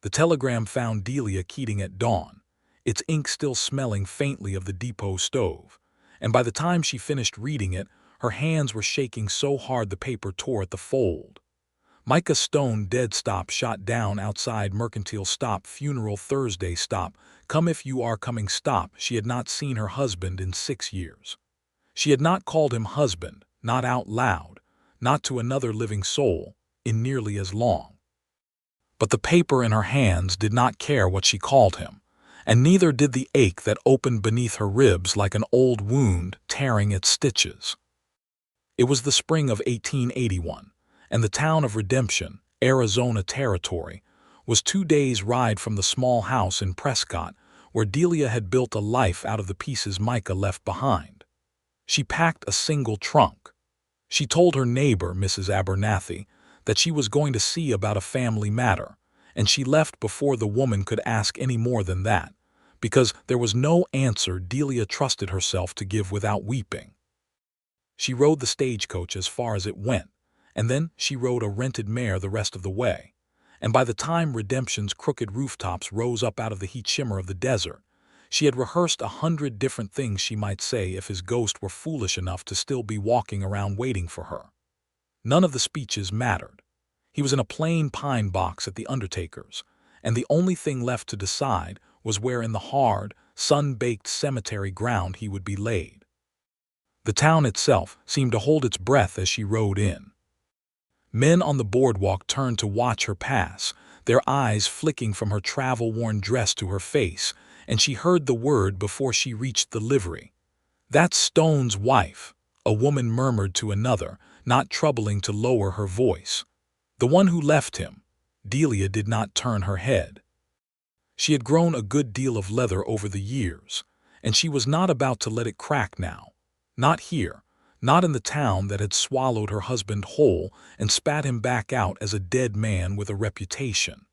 The telegram found Delia Keating at dawn, its ink still smelling faintly of the depot stove, and by the time she finished reading it, her hands were shaking so hard the paper tore at the fold. Micah Stone, dead, stop, shot down outside Mercantile stop, funeral Thursday stop, come if you are coming stop. She had not seen her husband in 6 years. She had not called him husband, not out loud, not to another living soul, in nearly as long. But the paper in her hands did not care what she called him, and neither did the ache that opened beneath her ribs like an old wound tearing its stitches. It was the spring of 1881, and the town of Redemption, Arizona Territory, was 2 days' ride from the small house in Prescott where Delia had built a life out of the pieces Micah left behind. She packed a single trunk. She told her neighbor, Mrs. Abernathy, that she was going to see about a family matter, and she left before the woman could ask any more than that, because there was no answer Delia trusted herself to give without weeping. She rode the stagecoach as far as it went, and then she rode a rented mare the rest of the way, and by the time Redemption's crooked rooftops rose up out of the heat shimmer of the desert, she had rehearsed 100 different things she might say if his ghost were foolish enough to still be walking around waiting for her. None of the speeches mattered. He was in a plain pine box at the undertaker's, and the only thing left to decide was where in the hard, sun-baked cemetery ground he would be laid. The town itself seemed to hold its breath as she rode in. Men on the boardwalk turned to watch her pass, their eyes flicking from her travel-worn dress to her face, and she heard the word before she reached the livery. "That's Stone's wife," a woman murmured to another, not troubling to lower her voice. "The one who left him." Delia did not turn her head. She had grown a good deal of leather over the years, and she was not about to let it crack now. Not here, not in the town that had swallowed her husband whole and spat him back out as a dead man with a reputation.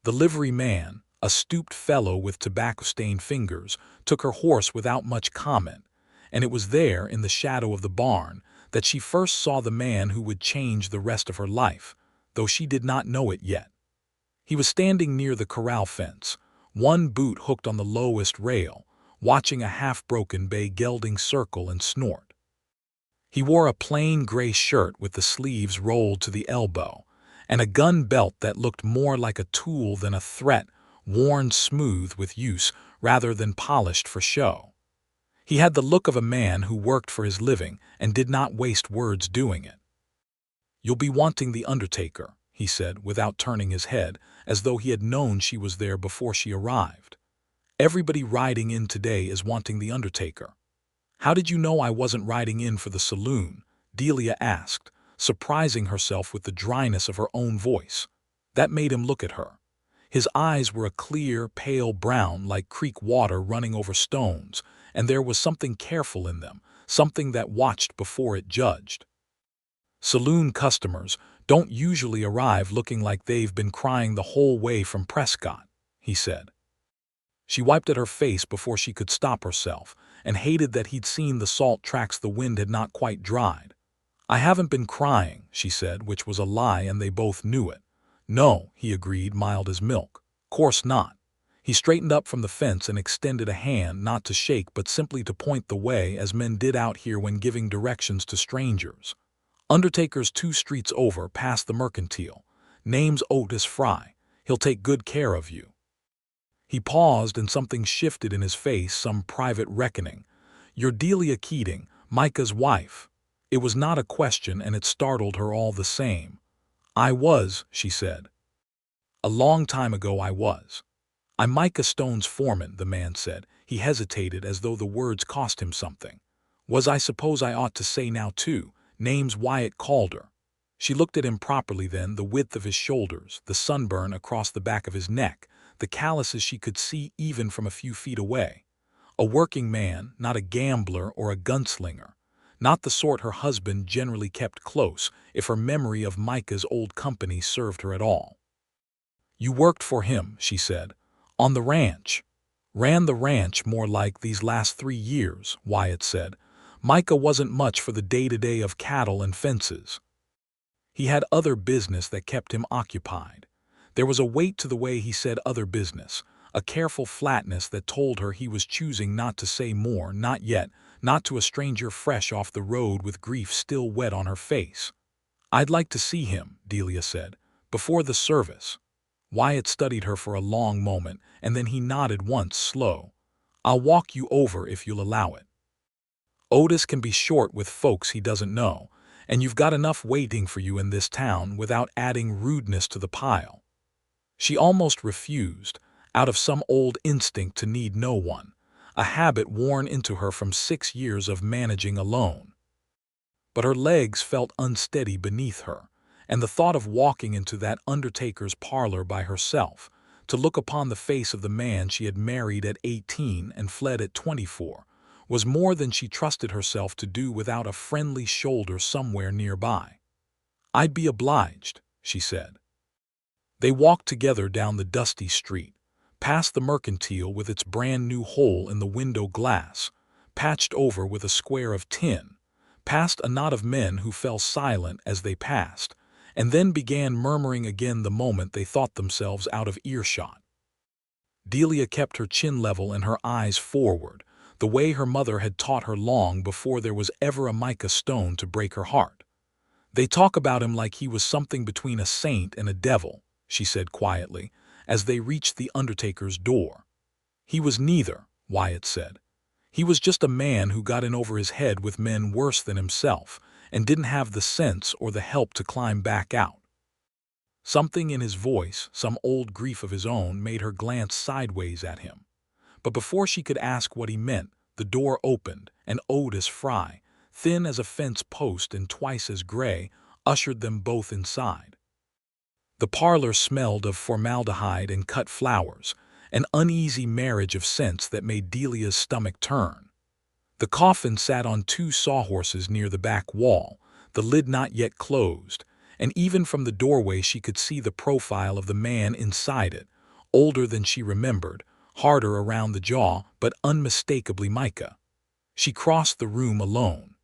The livery man, a stooped fellow with tobacco-stained fingers, took her horse without much comment, and it was there, in the shadow of the barn, that she first saw the man who would change the rest of her life, though she did not know it yet. He was standing near the corral fence, one boot hooked on the lowest rail, watching a half-broken bay gelding circle and snort. He wore a plain gray shirt with the sleeves rolled to the elbow, and a gun belt that looked more like a tool than a threat, worn smooth with use rather than polished for show. He had the look of a man who worked for his living and did not waste words doing it. "You'll be wanting the undertaker," he said without turning his head, as though he had known she was there before she arrived. "Everybody riding in today is wanting the undertaker." "How did you know I wasn't riding in for the saloon?" Delia asked, surprising herself with the dryness of her own voice. That made him look at her. His eyes were a clear, pale brown like creek water running over stones, and there was something careful in them, something that watched before it judged. "Saloon customers don't usually arrive looking like they've been crying the whole way from Prescott," he said. She wiped at her face before she could stop herself, and hated that he'd seen the salt tracks the wind had not quite dried. "I haven't been crying," she said, which was a lie, and they both knew it. "No," he agreed, mild as milk. "Course not." He straightened up from the fence and extended a hand, not to shake but simply to point the way, as men did out here when giving directions to strangers. "Undertaker's 2 streets over, past the Mercantile. Name's Otis Fry. He'll take good care of you." He paused, and something shifted in his face, some private reckoning. "You're Delia Keating, Micah's wife." It was not a question, and it startled her all the same. "I was," she said. "A long time ago I was." "I'm Micah Stone's foreman," the man said. He hesitated, as though the words cost him something. "Was I suppose I ought to say now too? Name's Wyatt Calder." She looked at him properly then, the width of his shoulders, the sunburn across the back of his neck, the calluses she could see even from a few feet away. A working man, not a gambler or a gunslinger. Not the sort her husband generally kept close, if her memory of Micah's old company served her at all. "You worked for him," she said. "On the ranch." "Ran the ranch more like these last 3 years," Wyatt said. "Micah wasn't much for the day-to-day of cattle and fences. He had other business that kept him occupied. There was a weight to the way he said other business, a careful flatness that told her he was choosing not to say more, not yet, not to a stranger fresh off the road with grief still wet on her face. "I'd like to see him," Delia said, "before the service." Wyatt studied her for a long moment, and then he nodded once, slow. "I'll walk you over if you'll allow it. Otis can be short with folks he doesn't know, and you've got enough waiting for you in this town without adding rudeness to the pile." She almost refused, out of some old instinct to need no one, a habit worn into her from 6 years of managing alone. But her legs felt unsteady beneath her, and the thought of walking into that undertaker's parlor by herself, to look upon the face of the man she had married at 18 and fled at 24, was more than she trusted herself to do without a friendly shoulder somewhere nearby. "I'd be obliged," she said. They walked together down the dusty street, past the Mercantile with its brand-new hole in the window glass, patched over with a square of tin, past a knot of men who fell silent as they passed, and then began murmuring again the moment they thought themselves out of earshot. Delia kept her chin level and her eyes forward, the way her mother had taught her long before there was ever a Micah Stone to break her heart. "They talk about him like he was something between a saint and a devil," she said quietly, as they reached the undertaker's door. "He was neither," Wyatt said. "He was just a man who got in over his head with men worse than himself, and didn't have the sense or the help to climb back out." Something in his voice, some old grief of his own, made her glance sideways at him. But before she could ask what he meant, the door opened, and Otis Fry, thin as a fence post and twice as gray, ushered them both inside. The parlor smelled of formaldehyde and cut flowers, an uneasy marriage of scents that made Delia's stomach turn. The coffin sat on 2 sawhorses near the back wall, the lid not yet closed, and even from the doorway she could see the profile of the man inside it, older than she remembered, harder around the jaw, but unmistakably Micah. She crossed the room alone.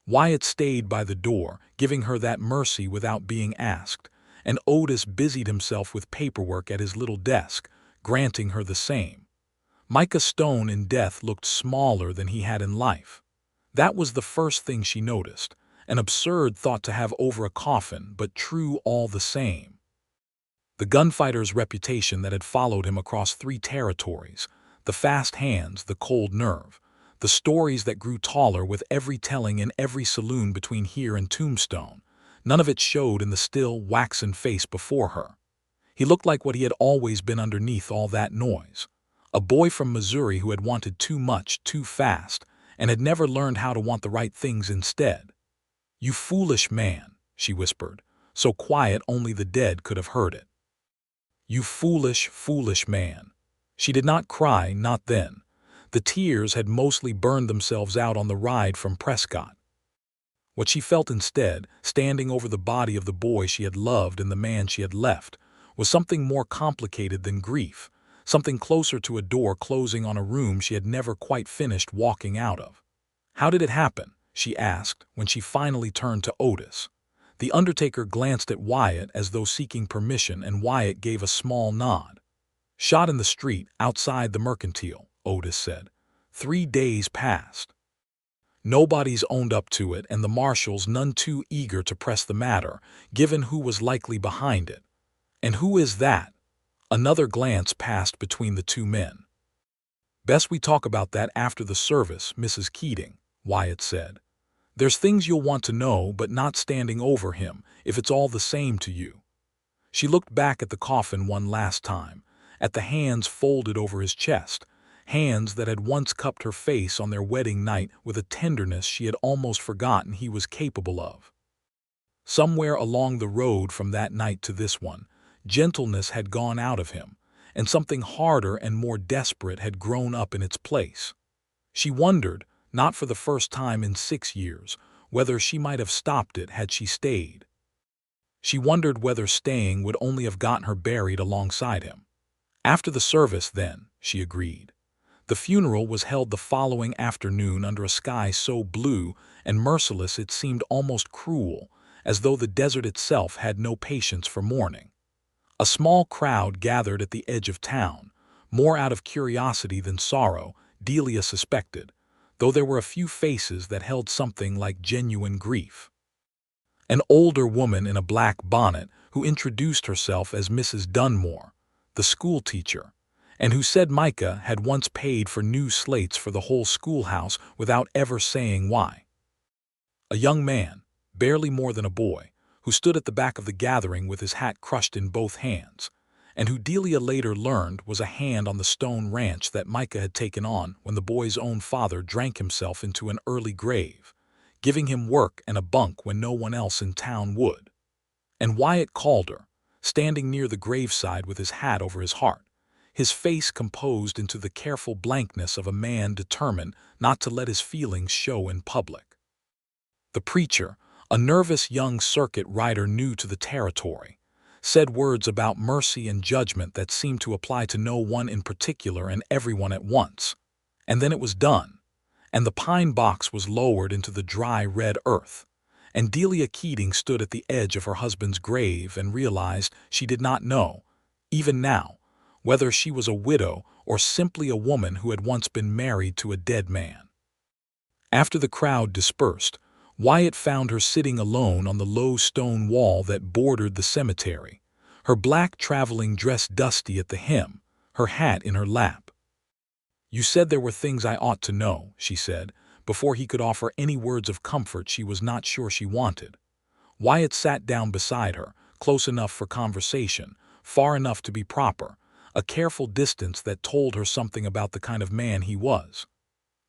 Wyatt stayed by the door, giving her that mercy without being asked, and Otis busied himself with paperwork at his little desk, granting her the same. Micah Stone in death looked smaller than he had in life. That was the first thing she noticed, an absurd thought to have over a coffin, but true all the same. The gunfighter's reputation that had followed him across 3 territories, the fast hands, the cold nerve, the stories that grew taller with every telling in every saloon between here and Tombstone, none of it showed in the still, waxen face before her. He looked like what he had always been underneath all that noise. A boy from Missouri who had wanted too much, too fast, and had never learned how to want the right things instead. "You foolish man," she whispered, so quiet only the dead could have heard it. "You foolish, foolish man." She did not cry, not then. The tears had mostly burned themselves out on the ride from Prescott. What she felt instead, standing over the body of the boy she had loved and the man she had left, was something more complicated than grief, something closer to a door closing on a room she had never quite finished walking out of. "How did it happen?" she asked when she finally turned to Otis. The undertaker glanced at Wyatt as though seeking permission, and Wyatt gave a small nod. "Shot in the street, outside the Mercantile," Otis said. 3 days past. Nobody's owned up to it, and the marshals none too eager to press the matter, given who was likely behind it. "And who is that?" Another glance passed between the 2 men. "Best we talk about that after the service, Mrs. Keating," Wyatt said. "There's things you'll want to know, but not standing over him, if it's all the same to you." She looked back at the coffin one last time, at the hands folded over his chest, hands that had once cupped her face on their wedding night with a tenderness she had almost forgotten he was capable of. Somewhere along the road from that night to this one, gentleness had gone out of him, and something harder and more desperate had grown up in its place. She wondered, not for the first time in 6 years, whether she might have stopped it had she stayed. She wondered whether staying would only have gotten her buried alongside him. After the service, then, she agreed. The funeral was held the following afternoon under a sky so blue and merciless it seemed almost cruel, as though the desert itself had no patience for mourning. A small crowd gathered at the edge of town, more out of curiosity than sorrow, Delia suspected, though there were a few faces that held something like genuine grief. An older woman in a black bonnet who introduced herself as Mrs. Dunmore, the school teacher, and who said Micah had once paid for new slates for the whole schoolhouse without ever saying why. A young man, barely more than a boy, who stood at the back of the gathering with his hat crushed in both hands, and who Delia later learned was a hand on the stone ranch that Micah had taken on when the boy's own father drank himself into an early grave, giving him work and a bunk when no one else in town would. And Wyatt Calder, standing near the graveside with his hat over his heart, his face composed into the careful blankness of a man determined not to let his feelings show in public. The preacher, a nervous young circuit rider new to the territory, said words about mercy and judgment that seemed to apply to no one in particular and everyone at once. And then it was done, and the pine box was lowered into the dry red earth, and Delia Keating stood at the edge of her husband's grave and realized she did not know, even now, whether she was a widow or simply a woman who had once been married to a dead man. After the crowd dispersed, Wyatt found her sitting alone on the low stone wall that bordered the cemetery, her black traveling dress dusty at the hem, her hat in her lap. "You said there were things I ought to know," she said, before he could offer any words of comfort she was not sure she wanted. Wyatt sat down beside her, close enough for conversation, far enough to be proper, a careful distance that told her something about the kind of man he was.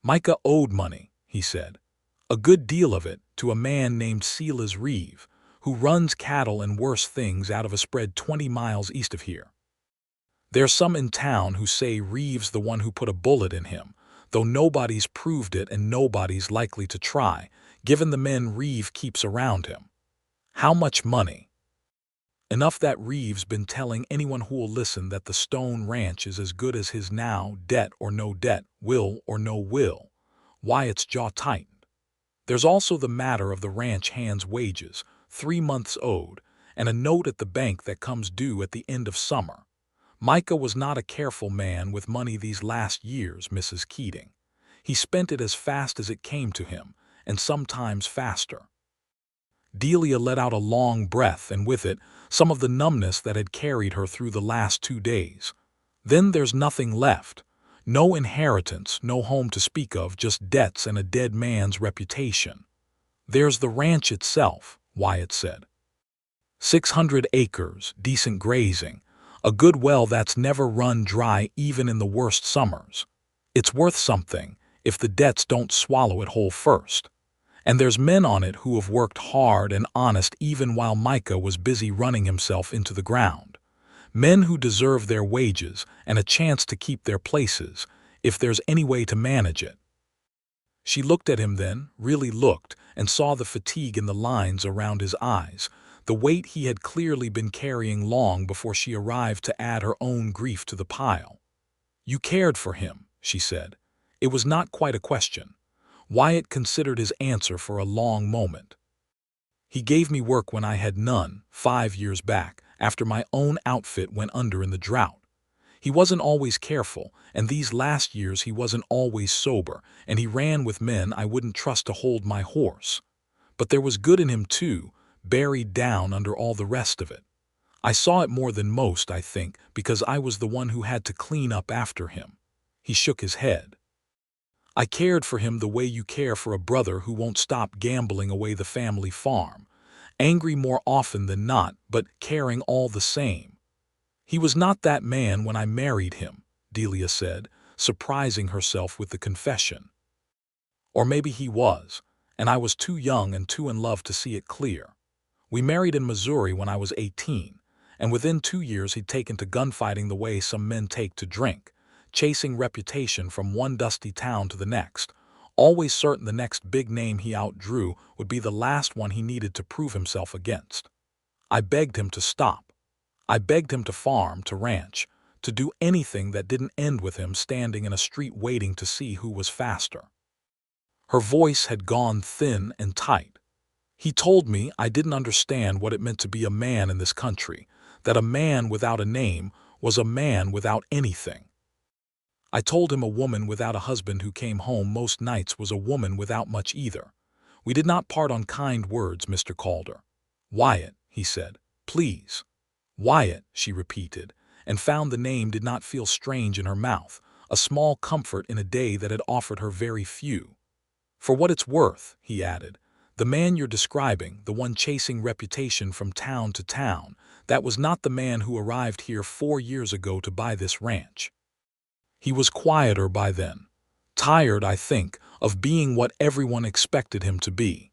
"Micah owed money," he said. "A good deal of it to a man named Silas Reeve, who runs cattle and worse things out of a spread 20 miles east of here. There's some in town who say Reeve's the one who put a bullet in him, though nobody's proved it and nobody's likely to try, given the men Reeve keeps around him. How much money?" "Enough that Reeve's been telling anyone who'll listen that the Stone Ranch is as good as his now, debt or no debt, will or no will." Wyatt's jaw tightened. "There's also the matter of the ranch hand's wages, 3 months owed, and a note at the bank that comes due at the end of summer. Micah was not a careful man with money these last years, Mrs. Keating. He spent it as fast as it came to him, and sometimes faster." Delia let out a long breath, and with it, some of the numbness that had carried her through the last 2 days. "Then there's nothing left. No inheritance, no home to speak of, just debts and a dead man's reputation." "There's the ranch itself," Wyatt said. 600 acres, decent grazing, a good well that's never run dry even in the worst summers. It's worth something, if the debts don't swallow it whole first. And there's men on it who have worked hard and honest even while Micah was busy running himself into the ground. Men who deserve their wages and a chance to keep their places, if there's any way to manage it. She looked at him then, really looked, and saw the fatigue in the lines around his eyes, the weight he had clearly been carrying long before she arrived to add her own grief to the pile. "You cared for him," she said. It was not quite a question. Wyatt considered his answer for a long moment. "He gave me work when I had none, 5 years back, after my own outfit went under in the drought. He wasn't always careful, and these last years he wasn't always sober, and he ran with men I wouldn't trust to hold my horse. But there was good in him too, buried down under all the rest of it. I saw it more than most, I think, because I was the one who had to clean up after him." He shook his head. "I cared for him the way you care for a brother who won't stop gambling away the family farm, angry more often than not, but caring all the same. He was not that man when I married him," Delia said, surprising herself with the confession. "Or maybe he was, and I was too young and too in love to see it clear. We married in Missouri when I was 18, and within 2 years he'd taken to gunfighting the way some men take to drink, chasing reputation from one dusty town to the next, always certain the next big name he outdrew would be the last one he needed to prove himself against. I begged him to stop. I begged him to farm, to ranch, to do anything that didn't end with him standing in a street waiting to see who was faster." Her voice had gone thin and tight. "He told me I didn't understand what it meant to be a man in this country, that a man without a name was a man without anything. I told him a woman without a husband who came home most nights was a woman without much either. We did not part on kind words, Mr. Calder. Wyatt, he said, please. Wyatt, she repeated, and found the name did not feel strange in her mouth, a small comfort in a day that had offered her very few. For what it's worth, he added, the man you're describing, the one chasing reputation from town to town, that was not the man who arrived here 4 years ago to buy this ranch. He was quieter by then, tired, I think, of being what everyone expected him to be.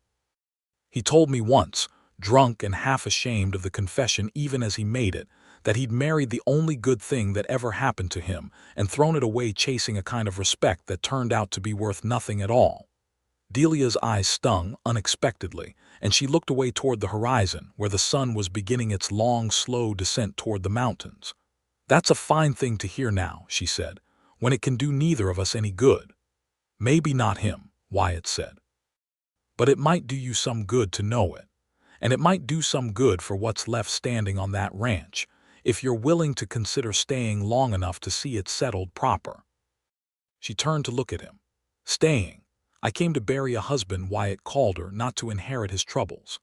He told me once, drunk and half ashamed of the confession even as he made it, that he'd married the only good thing that ever happened to him and thrown it away chasing a kind of respect that turned out to be worth nothing at all. Delia's eyes stung unexpectedly, and she looked away toward the horizon where the sun was beginning its long, slow descent toward the mountains. That's a fine thing to hear now, she said, when it can do neither of us any good. Maybe not him, Wyatt said. But it might do you some good to know it. And it might do some good for what's left standing on that ranch, if you're willing to consider staying long enough to see it settled proper. She turned to look at him. Staying. I came to bury a husband, Wyatt Calder, not to inherit his troubles.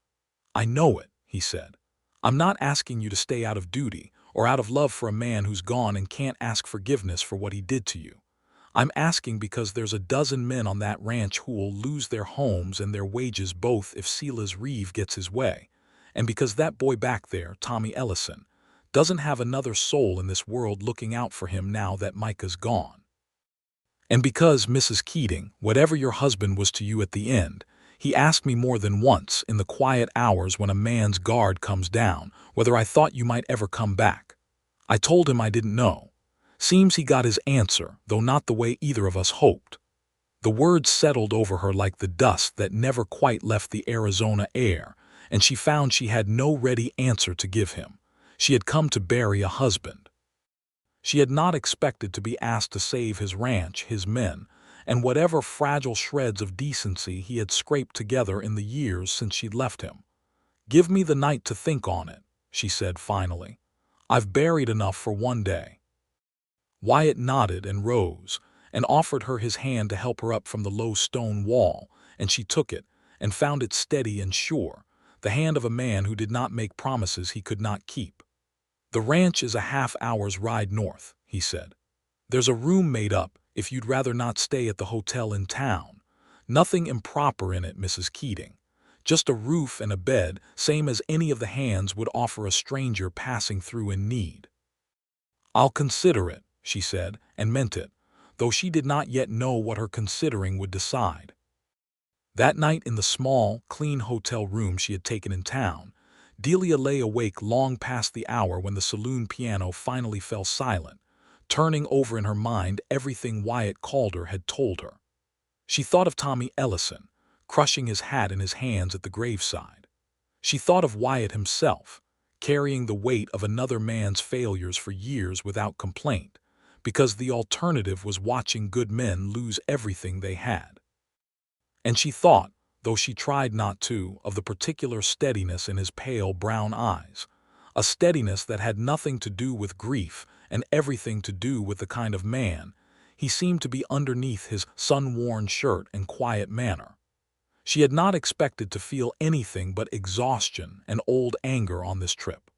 I know it, he said. I'm not asking you to stay out of duty or out of love for a man who's gone and can't ask forgiveness for what he did to you. I'm asking because there's a dozen men on that ranch who'll lose their homes and their wages both if Silas Reeve gets his way, and because that boy back there, Tommy Ellison, doesn't have another soul in this world looking out for him now that Micah's gone. And because, Mrs. Keating, whatever your husband was to you at the end, he asked me more than once in the quiet hours when a man's guard comes down whether I thought you might ever come back. I told him I didn't know. Seems he got his answer, though not the way either of us hoped. The words settled over her like the dust that never quite left the Arizona air, and she found she had no ready answer to give him. She had come to bury a husband. She had not expected to be asked to save his ranch, his men, and whatever fragile shreds of decency he had scraped together in the years since she'd left him. Give me the night to think on it, she said finally. I've buried enough for one day. Wyatt nodded and rose, and offered her his hand to help her up from the low stone wall, and she took it, and found it steady and sure, the hand of a man who did not make promises he could not keep. The ranch is a half-hour's ride north, he said. There's a room made up if you'd rather not stay at the hotel in town. Nothing improper in it, Mrs. Keating. Just a roof and a bed, same as any of the hands would offer a stranger passing through in need. I'll consider it, she said, and meant it, though she did not yet know what her considering would decide. That night in the small, clean hotel room she had taken in town, Delia lay awake long past the hour when the saloon piano finally fell silent, turning over in her mind everything Wyatt Calder had told her. She thought of Tommy Ellison, crushing his hat in his hands at the graveside. She thought of Wyatt himself, carrying the weight of another man's failures for years without complaint, because the alternative was watching good men lose everything they had. And she thought, though she tried not to, of the particular steadiness in his pale brown eyes, a steadiness that had nothing to do with grief and everything to do with the kind of man he seemed to be underneath his sun-worn shirt and quiet manner. She had not expected to feel anything but exhaustion and old anger on this trip.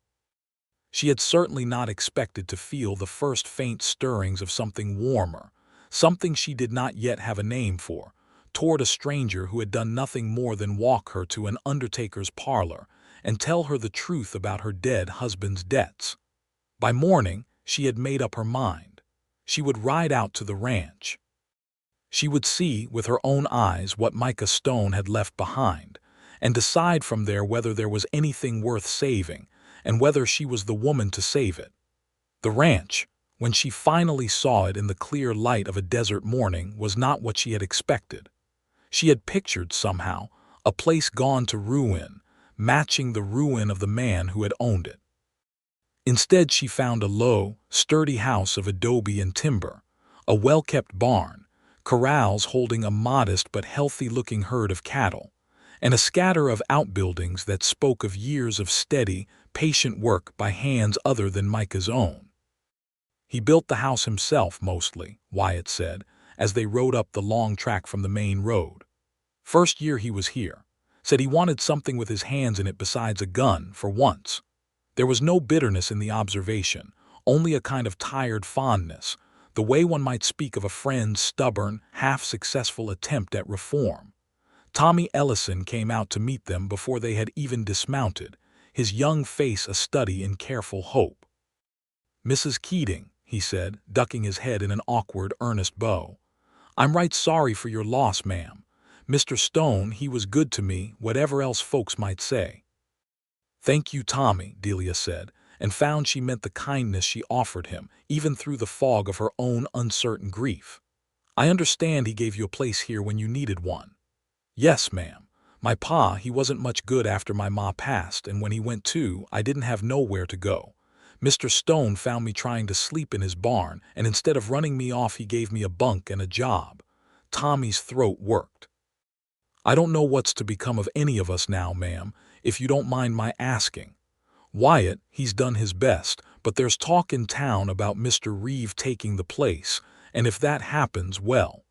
She had certainly not expected to feel the first faint stirrings of something warmer, something she did not yet have a name for, toward a stranger who had done nothing more than walk her to an undertaker's parlor and tell her the truth about her dead husband's debts. By morning, she had made up her mind. She would ride out to the ranch. She would see with her own eyes what Micah Stone had left behind, and decide from there whether there was anything worth saving, and whether she was the woman to save it. The ranch, when she finally saw it in the clear light of a desert morning, was not what she had expected. She had pictured, somehow, a place gone to ruin, matching the ruin of the man who had owned it. Instead, she found a low, sturdy house of adobe and timber, a well-kept barn, corrals holding a modest but healthy-looking herd of cattle, and a scatter of outbuildings that spoke of years of steady, patient work by hands other than Micah's own. He built the house himself, mostly, Wyatt said, as they rode up the long track from the main road. First year he was here, said he wanted something with his hands in it besides a gun, for once. There was no bitterness in the observation, only a kind of tired fondness, the way one might speak of a friend's stubborn, half-successful attempt at reform. Tommy Ellison came out to meet them before they had even dismounted, his young face a study in careful hope. "Mrs. Keating," he said, ducking his head in an awkward, earnest bow, "I'm right sorry for your loss, ma'am. Mr. Stone, he was good to me, whatever else folks might say." "Thank you, Tommy," Delia said, and found she meant the kindness she offered him, even through the fog of her own uncertain grief. "I understand he gave you a place here when you needed one." "Yes, ma'am. My pa, he wasn't much good after my ma passed, and when he went too, I didn't have nowhere to go. Mr. Stone found me trying to sleep in his barn, and instead of running me off he gave me a bunk and a job." Tommy's throat worked. "I don't know what's to become of any of us now, ma'am, if you don't mind my asking. Wyatt, he's done his best, but there's talk in town about Mr. Reeve taking the place, and if that happens, well."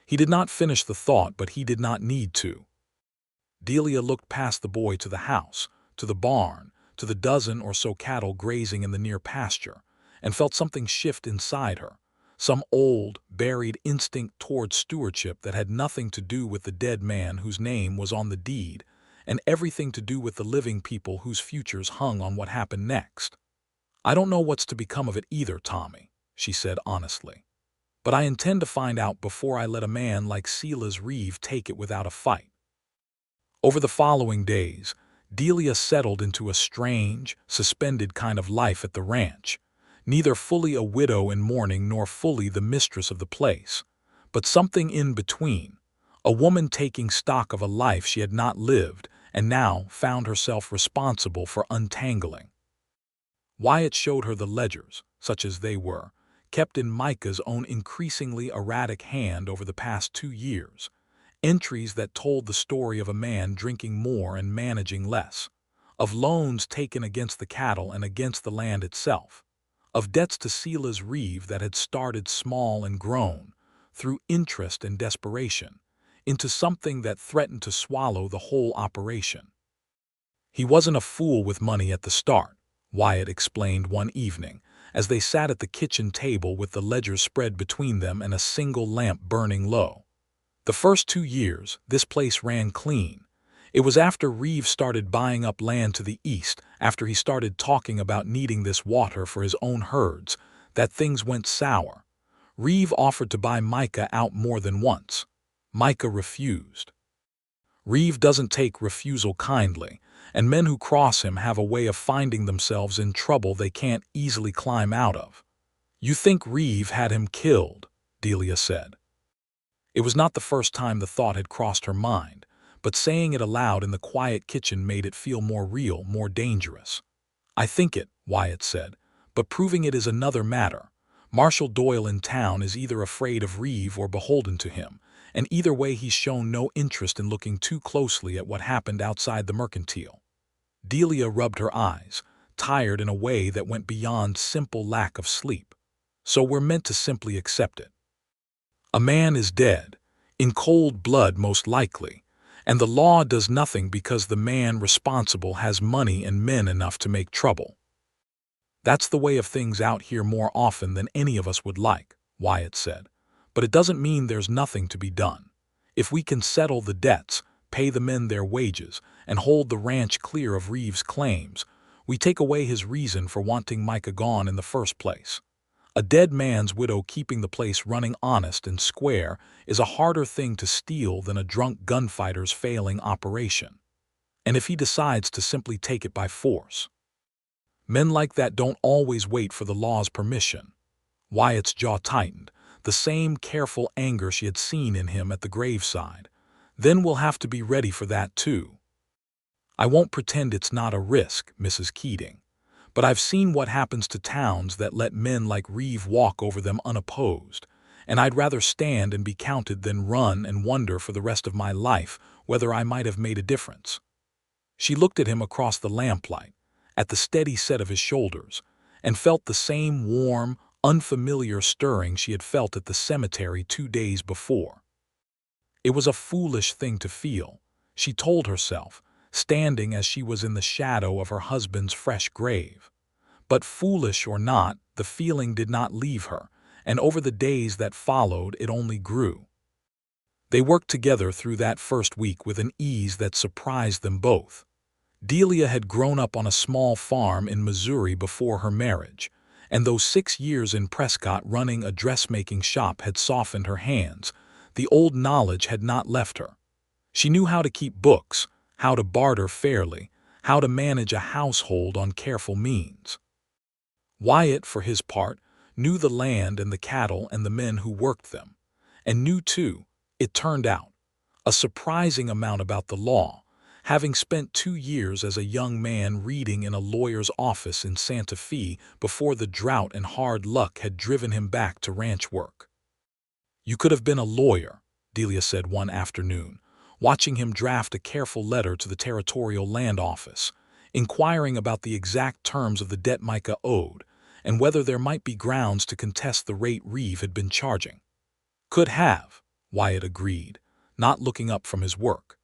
He did not finish the thought, but he did not need to. Delia looked past the boy to the house, to the barn, to the dozen or so cattle grazing in the near pasture, and felt something shift inside her, some old, buried instinct toward stewardship that had nothing to do with the dead man whose name was on the deed, and everything to do with the living people whose futures hung on what happened next. "I don't know what's to become of it either, Tommy," she said honestly. "But I intend to find out before I let a man like Silas Reeve take it without a fight." Over the following days, Delia settled into a strange, suspended kind of life at the ranch, neither fully a widow in mourning nor fully the mistress of the place, but something in between, a woman taking stock of a life she had not lived and now found herself responsible for untangling. Wyatt showed her the ledgers, such as they were, kept in Micah's own increasingly erratic hand over the past 2 years, entries that told the story of a man drinking more and managing less, of loans taken against the cattle and against the land itself, of debts to Silas Reeve that had started small and grown, through interest and desperation, into something that threatened to swallow the whole operation. "He wasn't a fool with money at the start," Wyatt explained one evening, as they sat at the kitchen table with the ledgers spread between them and a single lamp burning low. "The first 2 years, this place ran clean. It was after Reeve started buying up land to the east, after he started talking about needing this water for his own herds, that things went sour. Reeve offered to buy Micah out more than once. Micah refused. Reeve doesn't take refusal kindly, and men who cross him have a way of finding themselves in trouble they can't easily climb out of." "You think Reeve had him killed," Delia said. It was not the first time the thought had crossed her mind, but saying it aloud in the quiet kitchen made it feel more real, more dangerous. "I think it," Wyatt said, "but proving it is another matter. Marshall Doyle in town is either afraid of Reeve or beholden to him, and either way he's shown no interest in looking too closely at what happened outside the mercantile." Delia rubbed her eyes, tired in a way that went beyond simple lack of sleep. "So we're meant to simply accept it. A man is dead, in cold blood most likely, and the law does nothing because the man responsible has money and men enough to make trouble. That's the way of things out here more often than any of us would like," Wyatt said. "But it doesn't mean there's nothing to be done. If we can settle the debts, pay the men their wages, and hold the ranch clear of Reeve's claims, we take away his reason for wanting Micah gone in the first place. A dead man's widow keeping the place running honest and square is a harder thing to steal than a drunk gunfighter's failing operation. And if he decides to simply take it by force, men like that don't always wait for the law's permission." Wyatt's jaw tightened, the same careful anger she had seen in him at the graveside. "Then we'll have to be ready for that too. I won't pretend it's not a risk, Mrs. Keating, but I've seen what happens to towns that let men like Reeve walk over them unopposed, and I'd rather stand and be counted than run and wonder for the rest of my life whether I might have made a difference." She looked at him across the lamplight, at the steady set of his shoulders, and felt the same warm, unfamiliar stirring she had felt at the cemetery 2 days before. It was a foolish thing to feel, she told herself, standing as she was in the shadow of her husband's fresh grave. But foolish or not, the feeling did not leave her, and over the days that followed it only grew. They worked together through that first week with an ease that surprised them both. Delia had grown up on a small farm in Missouri before her marriage, and though 6 years in Prescott running a dressmaking shop had softened her hands, the old knowledge had not left her. She knew how to keep books, how to barter fairly, how to manage a household on careful means. Wyatt, for his part, knew the land and the cattle and the men who worked them, and knew too, it turned out, a surprising amount about the law, having spent 2 years as a young man reading in a lawyer's office in Santa Fe before the drought and hard luck had driven him back to ranch work. "You could have been a lawyer," Delia said one afternoon, watching him draft a careful letter to the Territorial Land Office, inquiring about the exact terms of the debt Micah owed, and whether there might be grounds to contest the rate Reeve had been charging. "Could have," Wyatt agreed, not looking up from his work.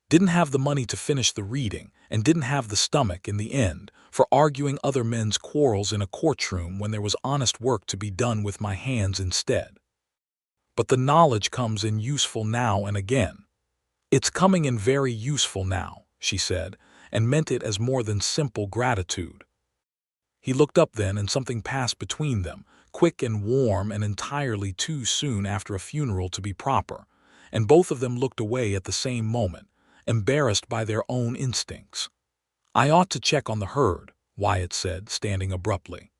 "Didn't have the money to finish the reading, and didn't have the stomach, in the end, for arguing other men's quarrels in a courtroom when there was honest work to be done with my hands instead. But the knowledge comes in useful now and again." "It's coming in very useful now," she said, and meant it as more than simple gratitude. He looked up then, and something passed between them, quick and warm and entirely too soon after a funeral to be proper, and both of them looked away at the same moment, embarrassed by their own instincts. "I ought to check on the herd," Wyatt said, standing abruptly.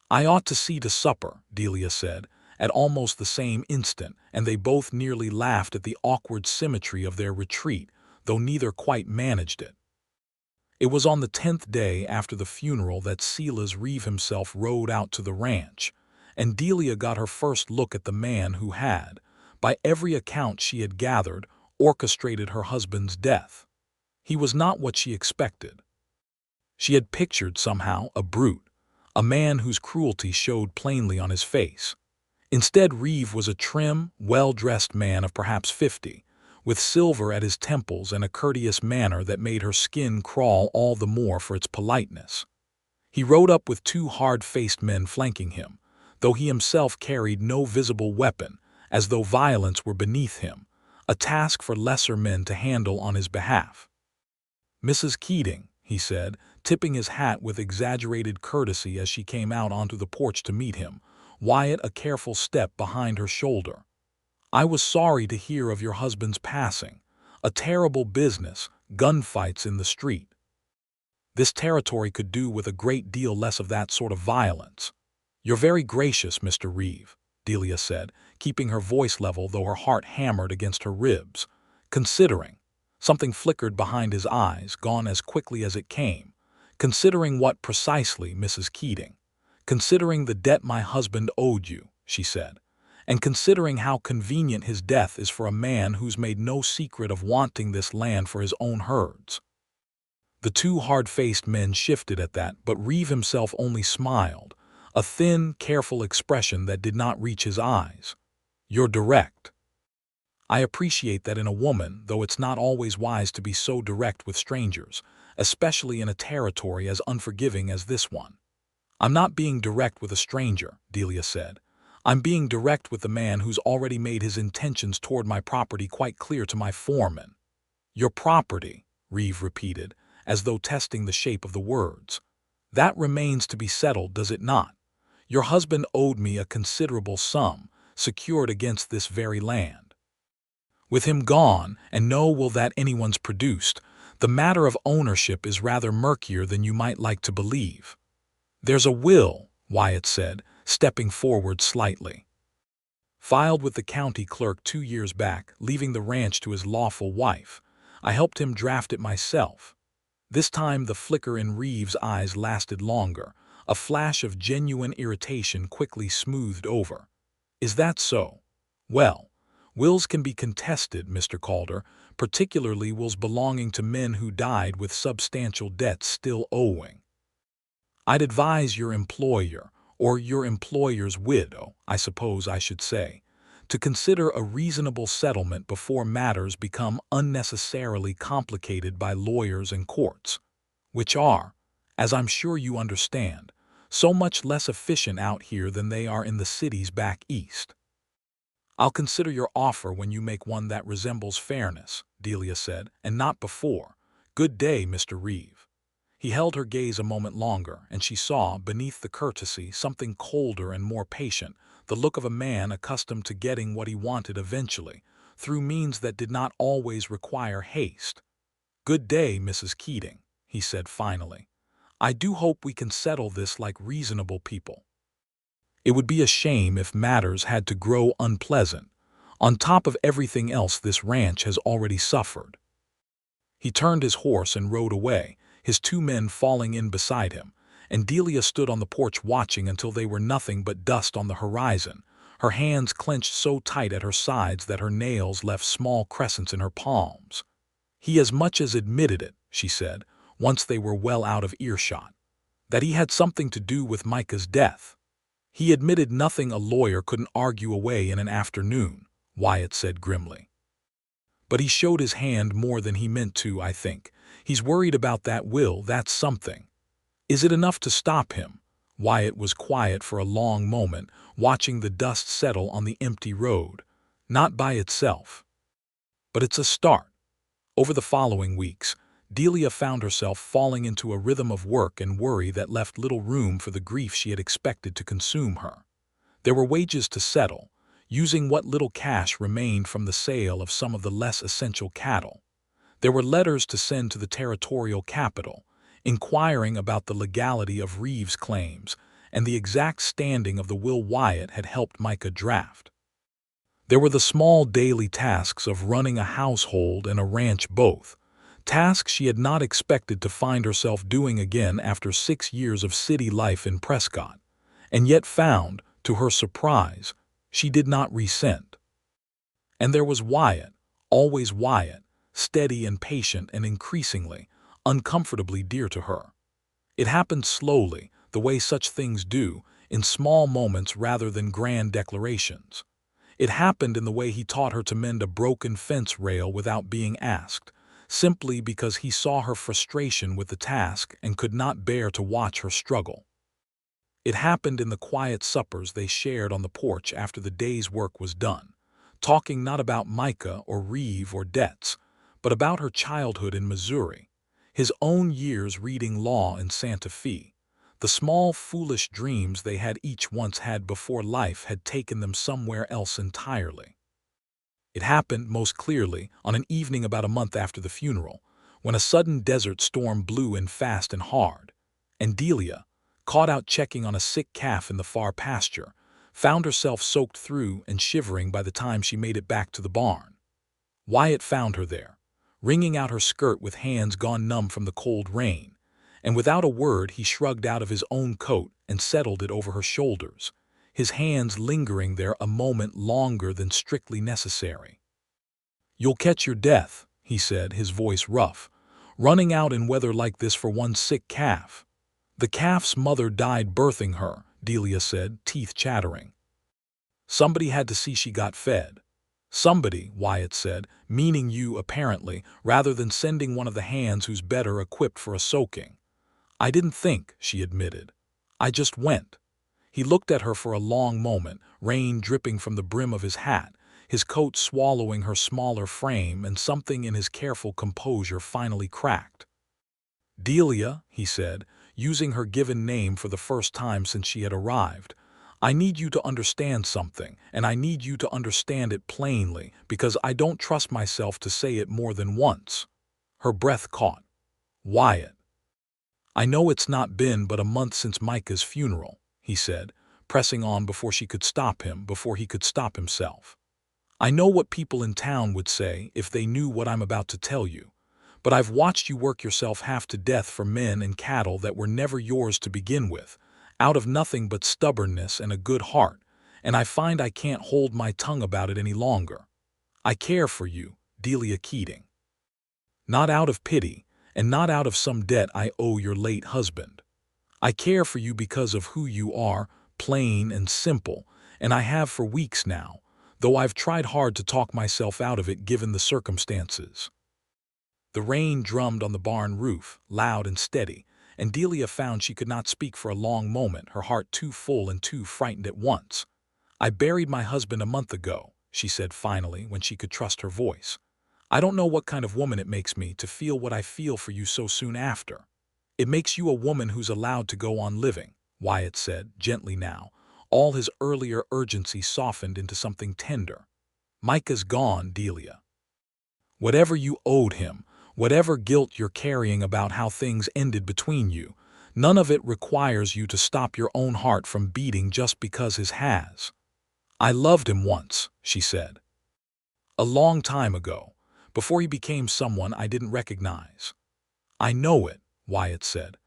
"I ought to see to supper," Delia said, at almost the same instant, and they both nearly laughed at the awkward symmetry of their retreat, though neither quite managed it. It was on the 10th day after the funeral that Silas Reeve himself rode out to the ranch, and Delia got her first look at the man who had, by every account she had gathered, orchestrated her husband's death. He was not what she expected. She had pictured, somehow, a brute, a man whose cruelty showed plainly on his face. Instead, Reeve was a trim, well-dressed man of perhaps 50, with silver at his temples and a courteous manner that made her skin crawl all the more for its politeness. He rode up with 2 hard-faced men flanking him, though he himself carried no visible weapon, as though violence were beneath him, a task for lesser men to handle on his behalf. "Mrs. Keating," he said, tipping his hat with exaggerated courtesy as she came out onto the porch to meet him, Wyatt a careful step behind her shoulder. "I was sorry to hear of your husband's passing. A terrible business, gunfights in the street. This territory could do with a great deal less of that sort of violence." "You're very gracious, Mr. Reeve," Delia said, keeping her voice level though her heart hammered against her ribs. "Considering—" something flickered behind his eyes, gone as quickly as it came. "Considering what precisely, Mrs. Keating?" "Considering the debt my husband owed you," she said, "and considering how convenient his death is for a man who's made no secret of wanting this land for his own herds." The 2 hard-faced men shifted at that, but Reeve himself only smiled, a thin, careful expression that did not reach his eyes. "You're direct." "I appreciate that in a woman, though it's not always wise to be so direct with strangers, especially in a territory as unforgiving as this one." "I'm not being direct with a stranger," Delia said. "I'm being direct with the man who's already made his intentions toward my property quite clear to my foreman." "Your property," Reeve repeated, as though testing the shape of the words. "That remains to be settled, does it not? Your husband owed me a considerable sum, secured against this very land. With him gone, and no will that anyone's produced, the matter of ownership is rather murkier than you might like to believe." "There's a will," Wyatt said, stepping forward slightly. "Filed with the county clerk 2 years back, leaving the ranch to his lawful wife. I helped him draft it myself." This time the flicker in Reeve's eyes lasted longer, a flash of genuine irritation quickly smoothed over. "Is that so? Well, wills can be contested, Mr. Calder, particularly wills belonging to men who died with substantial debts still owing." I'd advise your employer, or your employer's widow, I suppose I should say, to consider a reasonable settlement before matters become unnecessarily complicated by lawyers and courts, which are, as I'm sure you understand, so much less efficient out here than they are in the cities back east. I'll consider your offer when you make one that resembles fairness, Delia said, and not before. Good day, Mr. Reeve. He held her gaze a moment longer, and she saw, beneath the courtesy, something colder and more patient, the look of a man accustomed to getting what he wanted eventually, through means that did not always require haste. Good day, Mrs. Keating, he said finally. I do hope we can settle this like reasonable people. It would be a shame if matters had to grow unpleasant, on top of everything else this ranch has already suffered. He turned his horse and rode away, his two men falling in beside him, and Delia stood on the porch watching until they were nothing but dust on the horizon, her hands clenched so tight at her sides that her nails left small crescents in her palms. He as much as admitted it, she said, once they were well out of earshot, that he had something to do with Micah's death. He admitted nothing a lawyer couldn't argue away in an afternoon, Wyatt said grimly. But he showed his hand more than he meant to, I think. He's worried about that will, that's something. Is it enough to stop him? Wyatt was quiet for a long moment, watching the dust settle on the empty road. Not by itself. But it's a start. Over the following weeks, Delia found herself falling into a rhythm of work and worry that left little room for the grief she had expected to consume her. There were wages to settle, using what little cash remained from the sale of some of the less essential cattle. There were letters to send to the territorial capital, inquiring about the legality of Reeves' claims and the exact standing of the will Wyatt had helped Micah draft. There were the small daily tasks of running a household and a ranch both, tasks she had not expected to find herself doing again after 6 years of city life in Prescott, and yet found, to her surprise, she did not resent. And there was Wyatt, always Wyatt, steady and patient and increasingly, uncomfortably dear to her. It happened slowly, the way such things do, in small moments rather than grand declarations. It happened in the way he taught her to mend a broken fence rail without being asked, simply because he saw her frustration with the task and could not bear to watch her struggle. It happened in the quiet suppers they shared on the porch after the day's work was done, talking not about Micah or Reeve or debts, but about her childhood in Missouri, his own years reading law in Santa Fe, the small foolish dreams they had each once had before life had taken them somewhere else entirely. It happened, most clearly, on an evening about a month after the funeral, when a sudden desert storm blew in fast and hard, and Delia, caught out checking on a sick calf in the far pasture, found herself soaked through and shivering by the time she made it back to the barn. Wyatt found her there, wringing out her skirt with hands gone numb from the cold rain, and without a word he shrugged out of his own coat and settled it over her shoulders, his hands lingering there a moment longer than strictly necessary. "You'll catch your death," he said, his voice rough, "running out in weather like this for one sick calf." "The calf's mother died birthing her," Delia said, teeth chattering. "Somebody had to see she got fed." "Somebody," Wyatt said, meaning you apparently, rather than sending one of the hands who's better equipped for a soaking. "I didn't think," she admitted. "I just went." He looked at her for a long moment, rain dripping from the brim of his hat, his coat swallowing her smaller frame, and something in his careful composure finally cracked. "Delia," he said, using her given name for the first time since she had arrived, "I need you to understand something, and I need you to understand it plainly, because I don't trust myself to say it more than once." Her breath caught. "Wyatt." "I know it's not been but a month since Micah's funeral," he said, pressing on before she could stop him, before he could stop himself. "I know what people in town would say if they knew what I'm about to tell you. But I've watched you work yourself half to death for men and cattle that were never yours to begin with, out of nothing but stubbornness and a good heart, and I find I can't hold my tongue about it any longer. I care for you, Delia Keating. Not out of pity, and not out of some debt I owe your late husband. I care for you because of who you are, plain and simple, and I have for weeks now, though I've tried hard to talk myself out of it given the circumstances." The rain drummed on the barn roof, loud and steady, and Delia found she could not speak for a long moment, her heart too full and too frightened at once. "I buried my husband a month ago," she said finally when she could trust her voice. "I don't know what kind of woman it makes me to feel what I feel for you so soon after." "It makes you a woman who's allowed to go on living," Wyatt said, gently now, all his earlier urgency softened into something tender. "Micah's gone, Delia. Whatever you owed him, whatever guilt you're carrying about how things ended between you, none of it requires you to stop your own heart from beating just because his has." "I loved him once," she said. "A long time ago, before he became someone I didn't recognize." "I know it," Wyatt said.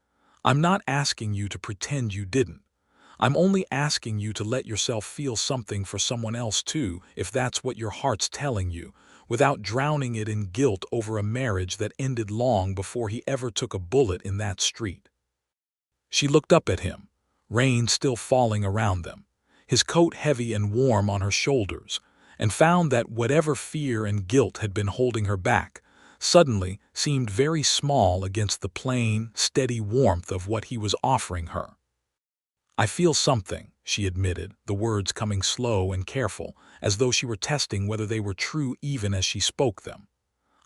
"I'm not asking you to pretend you didn't. I'm only asking you to let yourself feel something for someone else too, if that's what your heart's telling you, without drowning it in guilt over a marriage that ended long before he ever took a bullet in that street." She looked up at him, rain still falling around them, his coat heavy and warm on her shoulders, and found that whatever fear and guilt had been holding her back suddenly seemed very small against the plain, steady warmth of what he was offering her. "I feel something," she admitted, the words coming slow and careful, as though she were testing whether they were true even as she spoke them.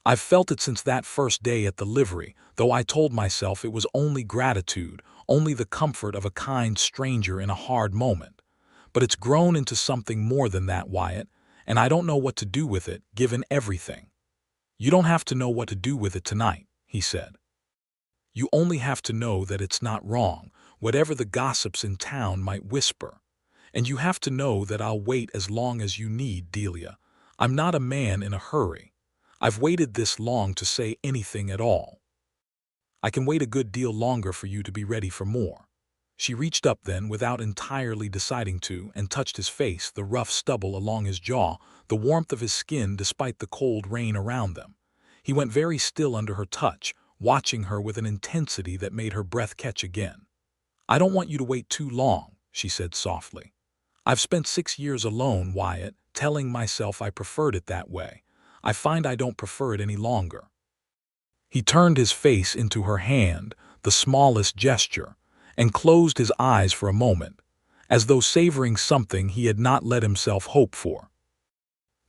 "I've felt it since that first day at the livery, though I told myself it was only gratitude, only the comfort of a kind stranger in a hard moment. But it's grown into something more than that, Wyatt, and I don't know what to do with it, given everything." "You don't have to know what to do with it tonight," he said. "You only have to know that it's not wrong, whatever the gossips in town might whisper. And you have to know that I'll wait as long as you need, Delia. I'm not a man in a hurry. I've waited this long to say anything at all. I can wait a good deal longer for you to be ready for more." She reached up then, without entirely deciding to, and touched his face, the rough stubble along his jaw, the warmth of his skin despite the cold rain around them. He went very still under her touch, watching her with an intensity that made her breath catch again. "I don't want you to wait too long," she said softly. "I've spent 6 years alone, Wyatt, telling myself I preferred it that way. I find I don't prefer it any longer." He turned his face into her hand, the smallest gesture, and closed his eyes for a moment, as though savoring something he had not let himself hope for.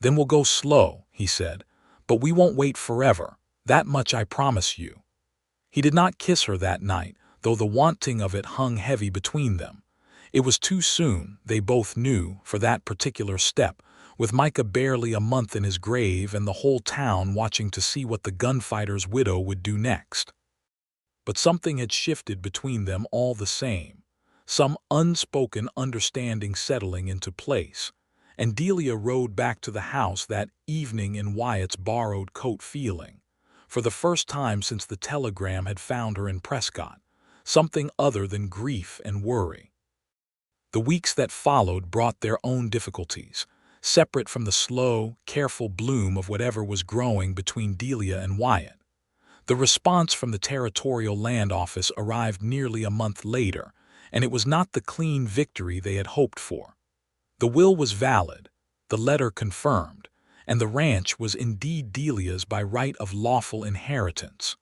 "Then we'll go slow," he said, "but we won't wait forever, that much I promise you." He did not kiss her that night, though the wanting of it hung heavy between them. It was too soon, they both knew, for that particular step, with Micah barely a month in his grave and the whole town watching to see what the gunfighter's widow would do next. But something had shifted between them all the same, some unspoken understanding settling into place, and Delia rode back to the house that evening in Wyatt's borrowed coat, feeling, for the first time since the telegram had found her in Prescott, something other than grief and worry. The weeks that followed brought their own difficulties, separate from the slow, careful bloom of whatever was growing between Delia and Wyatt. The response from the Territorial Land Office arrived nearly a month later, and it was not the clean victory they had hoped for. The will was valid, the letter confirmed, and the ranch was indeed Delia's by right of lawful inheritance.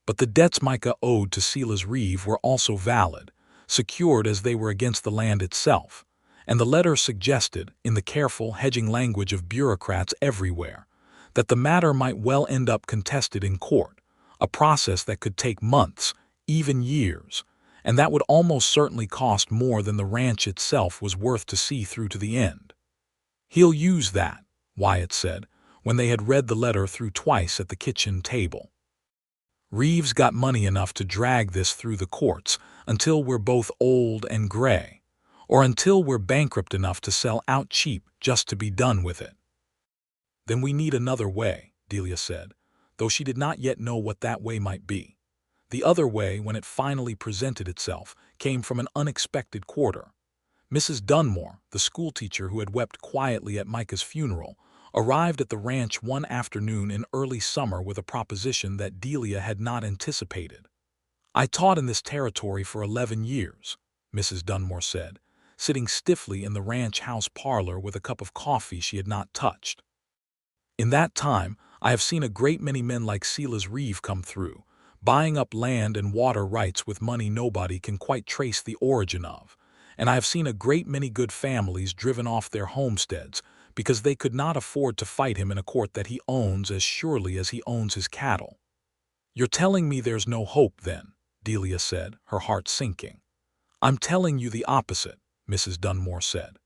But the debts Micah owed to Silas Reeve were also valid, secured as they were against the land itself, and the letter suggested, in the careful, hedging language of bureaucrats everywhere, that the matter might well end up contested in court, a process that could take months, even years, and that would almost certainly cost more than the ranch itself was worth to see through to the end. "He'll use that," Wyatt said, when they had read the letter through twice at the kitchen table. "Reeves got money enough to drag this through the courts until we're both old and gray, or until we're bankrupt enough to sell out cheap just to be done with it." "Then we need another way," Delia said, though she did not yet know what that way might be. The other way, when it finally presented itself, came from an unexpected quarter. Mrs. Dunmore, the schoolteacher who had wept quietly at Micah's funeral, arrived at the ranch one afternoon in early summer with a proposition that Delia had not anticipated. I taught in this territory for 11 years, Mrs. Dunmore said, sitting stiffly in the ranch house parlor with a cup of coffee she had not touched. In that time, I have seen a great many men like Silas Reeve come through, buying up land and water rights with money nobody can quite trace the origin of, and I have seen a great many good families driven off their homesteads because they could not afford to fight him in a court that he owns as surely as he owns his cattle. You're telling me there's no hope, then, Delia said, her heart sinking. I'm telling you the opposite, Mrs. Dunmore said.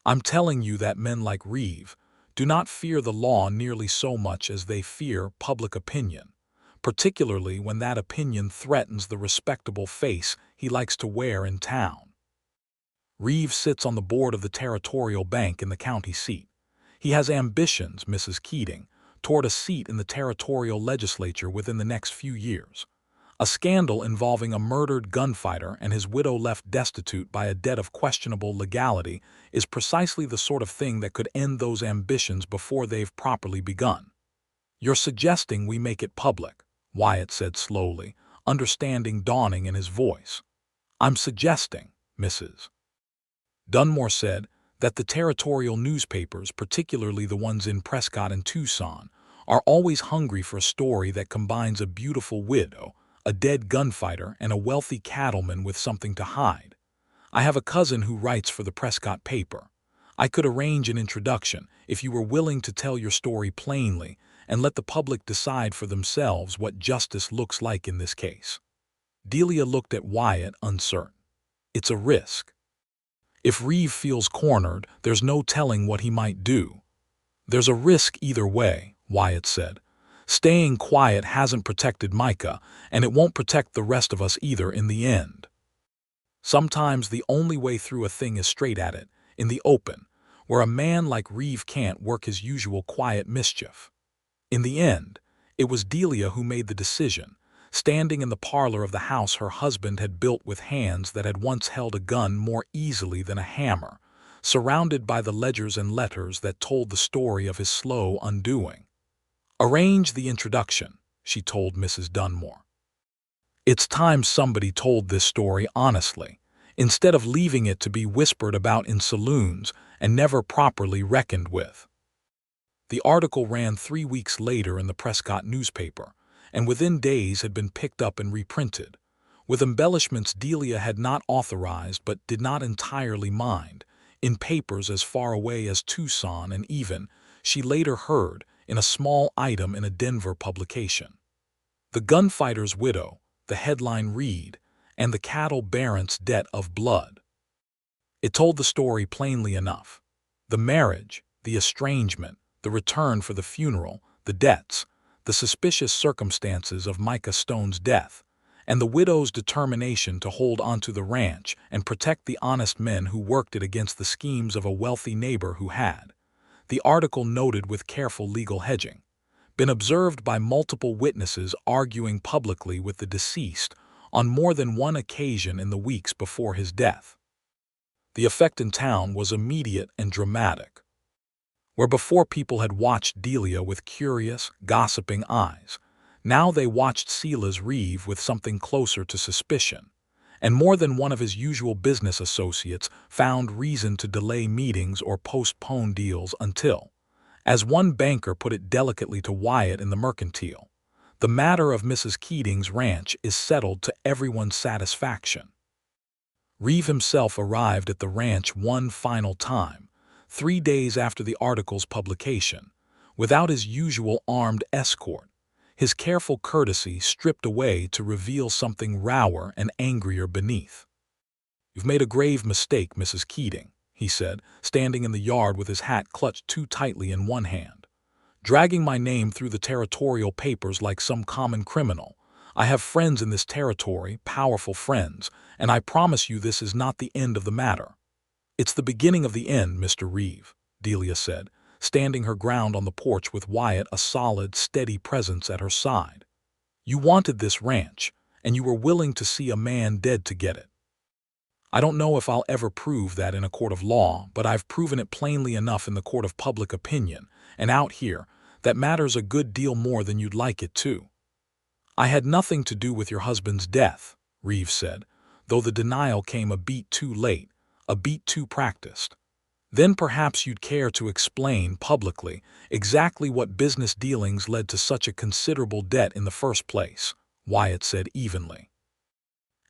I'm telling you that men like Reeve do not fear the law nearly so much as they fear public opinion, particularly when that opinion threatens the respectable face he likes to wear in town. Reeve sits on the board of the territorial bank in the county seat. He has ambitions, Mrs. Keating, toward a seat in the territorial legislature within the next few years. A scandal involving a murdered gunfighter and his widow left destitute by a debt of questionable legality is precisely the sort of thing that could end those ambitions before they've properly begun. You're suggesting we make it public, Wyatt said slowly, understanding dawning in his voice. I'm suggesting, Mrs. Dunmore said, that the territorial newspapers, particularly the ones in Prescott and Tucson, are always hungry for a story that combines a beautiful widow, a dead gunfighter, and a wealthy cattleman with something to hide. I have a cousin who writes for the Prescott paper. I could arrange an introduction if you were willing to tell your story plainly and let the public decide for themselves what justice looks like in this case. Delia looked at Wyatt uncertain. It's a risk. If Reeve feels cornered, there's no telling what he might do. There's a risk either way, Wyatt said. Staying quiet hasn't protected Micah, and it won't protect the rest of us either in the end. Sometimes the only way through a thing is straight at it, in the open, where a man like Reeve can't work his usual quiet mischief. In the end, it was Delia who made the decision, standing in the parlor of the house her husband had built with hands that had once held a gun more easily than a hammer, surrounded by the ledgers and letters that told the story of his slow undoing. Arrange the introduction, she told Mrs. Dunmore. It's time somebody told this story honestly, instead of leaving it to be whispered about in saloons and never properly reckoned with. The article ran 3 weeks later in the Prescott newspaper, and within days had been picked up and reprinted, with embellishments Delia had not authorized but did not entirely mind, in papers as far away as Tucson and even, she later heard, in a small item in a Denver publication. The gunfighter's widow, the headline read, and the cattle baron's debt of blood. It told the story plainly enough. The marriage, the estrangement, the return for the funeral, the debts, the suspicious circumstances of Micah Stone's death, and the widow's determination to hold onto the ranch and protect the honest men who worked it against the schemes of a wealthy neighbor who had, the article noted with careful legal hedging, been observed by multiple witnesses arguing publicly with the deceased on more than one occasion in the weeks before his death. The effect in town was immediate and dramatic. Where before people had watched Delia with curious, gossiping eyes, now they watched Silas Reeve with something closer to suspicion, and more than one of his usual business associates found reason to delay meetings or postpone deals until, as one banker put it delicately to Wyatt in the Mercantile, the matter of Mrs. Keating's ranch is settled to everyone's satisfaction. Reeve himself arrived at the ranch one final time, 3 days after the article's publication, without his usual armed escort, his careful courtesy stripped away to reveal something rower and angrier beneath. "You've made a grave mistake, Mrs. Keating," he said, standing in the yard with his hat clutched too tightly in one hand. "Dragging my name through the territorial papers like some common criminal. I have friends in this territory, powerful friends, and I promise you this is not the end of the matter." "It's the beginning of the end, Mr. Reeve," Delia said, standing her ground on the porch with Wyatt a solid, steady presence at her side. "You wanted this ranch, and you were willing to see a man dead to get it. I don't know if I'll ever prove that in a court of law, but I've proven it plainly enough in the court of public opinion, and out here, that matters a good deal more than you'd like it to. "I had nothing to do with your husband's death," Reeves said, though the denial came a beat too late, a beat too practiced. "Then perhaps you'd care to explain publicly exactly what business dealings led to such a considerable debt in the first place," Wyatt said evenly.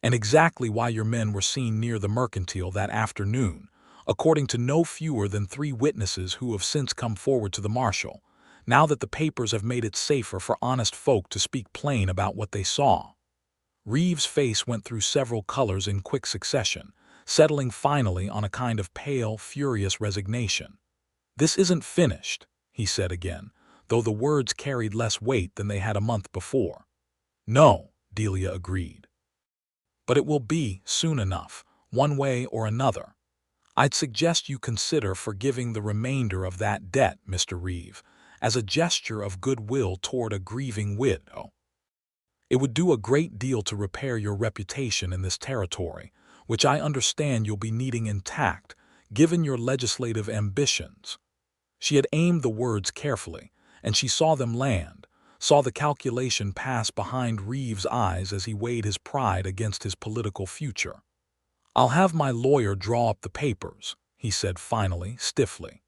"And exactly why your men were seen near the mercantile that afternoon, according to no fewer than 3 witnesses who have since come forward to the marshal, now that the papers have made it safer for honest folk to speak plain about what they saw." Reeves' face went through several colors in quick succession, settling finally on a kind of pale, furious resignation. "This isn't finished," he said again, though the words carried less weight than they had a month before. "No," Delia agreed. "But it will be soon enough, one way or another. I'd suggest you consider forgiving the remainder of that debt, Mr. Reeve, as a gesture of goodwill toward a grieving widow. It would do a great deal to repair your reputation in this territory, which I understand you'll be needing intact, given your legislative ambitions." She had aimed the words carefully, and she saw them land, saw the calculation pass behind Reeves' eyes as he weighed his pride against his political future. "I'll have my lawyer draw up the papers," he said finally, stiffly.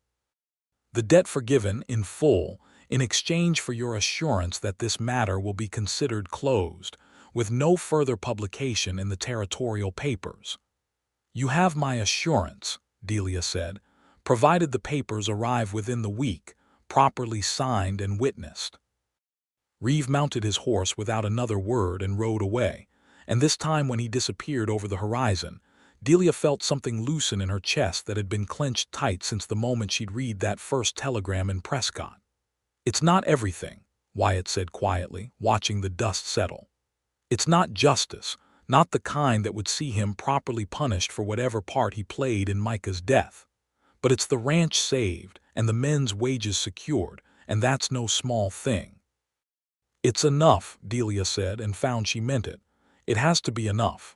"The debt forgiven in full, in exchange for your assurance that this matter will be considered closed, with no further publication in the territorial papers." "You have my assurance," Delia said, "provided the papers arrive within the week, properly signed and witnessed." Reeve mounted his horse without another word and rode away, and this time when he disappeared over the horizon, Delia felt something loosen in her chest that had been clenched tight since the moment she'd read that first telegram in Prescott. "It's not everything," Wyatt said quietly, watching the dust settle. "It's not justice, not the kind that would see him properly punished for whatever part he played in Micah's death. But it's the ranch saved and the men's wages secured, and that's no small thing." "It's enough," Delia said, and found she meant it. "It has to be enough.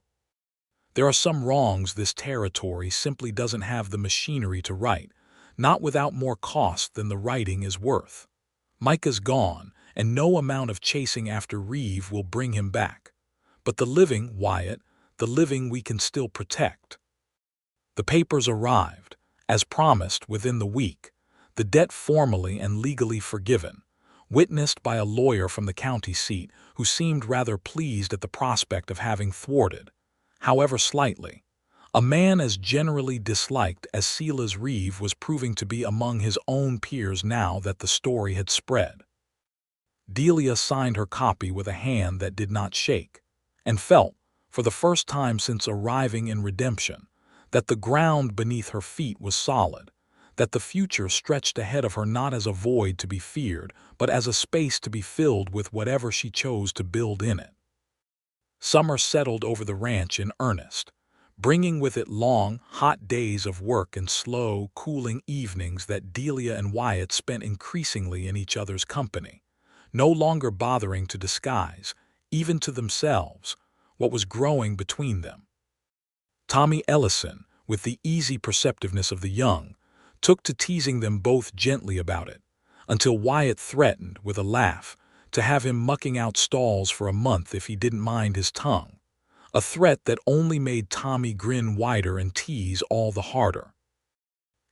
There are some wrongs this territory simply doesn't have the machinery to right, not without more cost than the righting is worth. Micah's gone, and no amount of chasing after Reeve will bring him back. But the living, Wyatt, the living we can still protect." The papers arrived, as promised, within the week, the debt formally and legally forgiven, witnessed by a lawyer from the county seat who seemed rather pleased at the prospect of having thwarted, however slightly, a man as generally disliked as Silas Reeve was proving to be among his own peers now that the story had spread. Delia signed her copy with a hand that did not shake, and felt, for the first time since arriving in redemption, that the ground beneath her feet was solid, that the future stretched ahead of her not as a void to be feared, but as a space to be filled with whatever she chose to build in it. Summer settled over the ranch in earnest, bringing with it long, hot days of work and slow, cooling evenings that Delia and Wyatt spent increasingly in each other's company, no longer bothering to disguise, even to themselves, what was growing between them. Tommy Ellison, with the easy perceptiveness of the young, took to teasing them both gently about it, until Wyatt threatened, with a laugh, to have him mucking out stalls for a month if he didn't mind his tongue, a threat that only made Tommy grin wider and tease all the harder.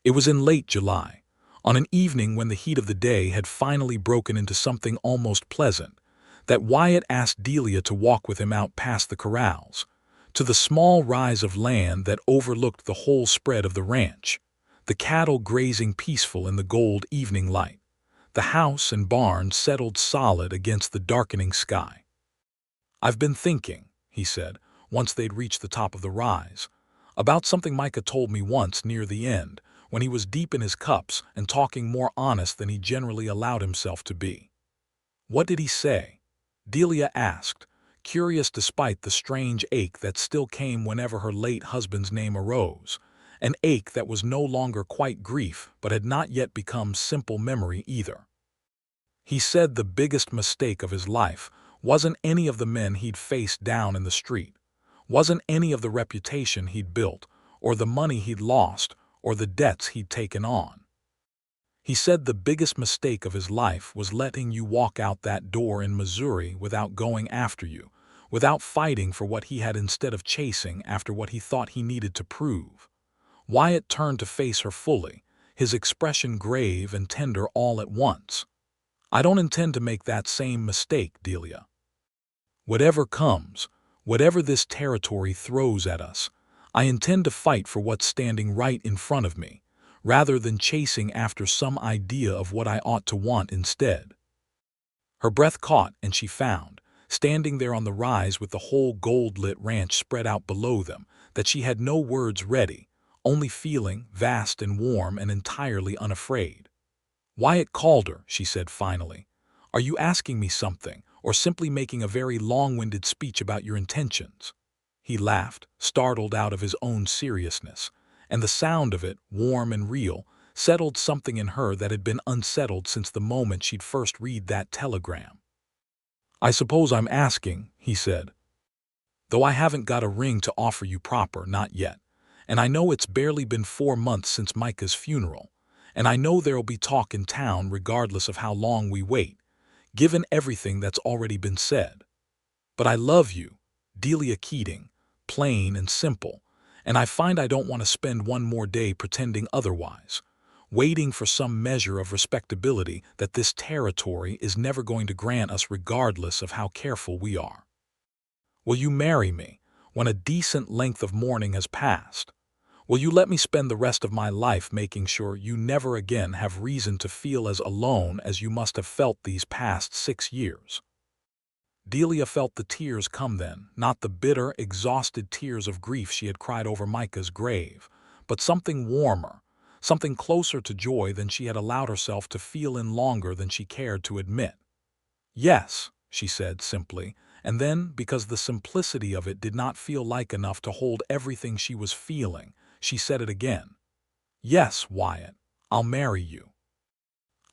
It was in late July, on an evening when the heat of the day had finally broken into something almost pleasant, that Wyatt asked Delia to walk with him out past the corrals, to the small rise of land that overlooked the whole spread of the ranch, the cattle grazing peaceful in the gold evening light, the house and barn settled solid against the darkening sky. "I've been thinking," he said, once they'd reached the top of the rise, "about something Micah told me once near the end, when he was deep in his cups and talking more honest than he generally allowed himself to be." "What did he say?" Delia asked, curious despite the strange ache that still came whenever her late husband's name arose, an ache that was no longer quite grief but had not yet become simple memory either. "He said the biggest mistake of his life wasn't any of the men he'd faced down in the street, wasn't any of the reputation he'd built, or the money he'd lost, or the debts he'd taken on. He said the biggest mistake of his life was letting you walk out that door in Missouri without going after you, without fighting for what he had instead of chasing after what he thought he needed to prove. Wyatt turned to face her fully, his expression grave and tender all at once. I don't intend to make that same mistake, Delia. Whatever comes, whatever this territory throws at us, I intend to fight for what's standing right in front of me, rather than chasing after some idea of what I ought to want instead. Her breath caught and she found, standing there on the rise with the whole gold-lit ranch spread out below them, that she had no words ready, only feeling vast and warm and entirely unafraid. Wyatt Calder, she said finally, are you asking me something, or simply making a very long-winded speech about your intentions? He laughed, startled out of his own seriousness, and the sound of it, warm and real, settled something in her that had been unsettled since the moment she'd first read that telegram. I suppose I'm asking, he said. Though I haven't got a ring to offer you proper, not yet, and I know it's barely been 4 months since Micah's funeral, and I know there'll be talk in town regardless of how long we wait, given everything that's already been said. But I love you, Delia Keating, plain and simple, and I find I don't want to spend one more day pretending otherwise, waiting for some measure of respectability that this territory is never going to grant us regardless of how careful we are. Will you marry me when a decent length of mourning has passed? Will you let me spend the rest of my life making sure you never again have reason to feel as alone as you must have felt these past 6 years? Delia felt the tears come then, not the bitter, exhausted tears of grief she had cried over Micah's grave, but something warmer, something closer to joy than she had allowed herself to feel in longer than she cared to admit. Yes, she said simply, and then, because the simplicity of it did not feel like enough to hold everything she was feeling, she said it again. Yes, Wyatt, I'll marry you.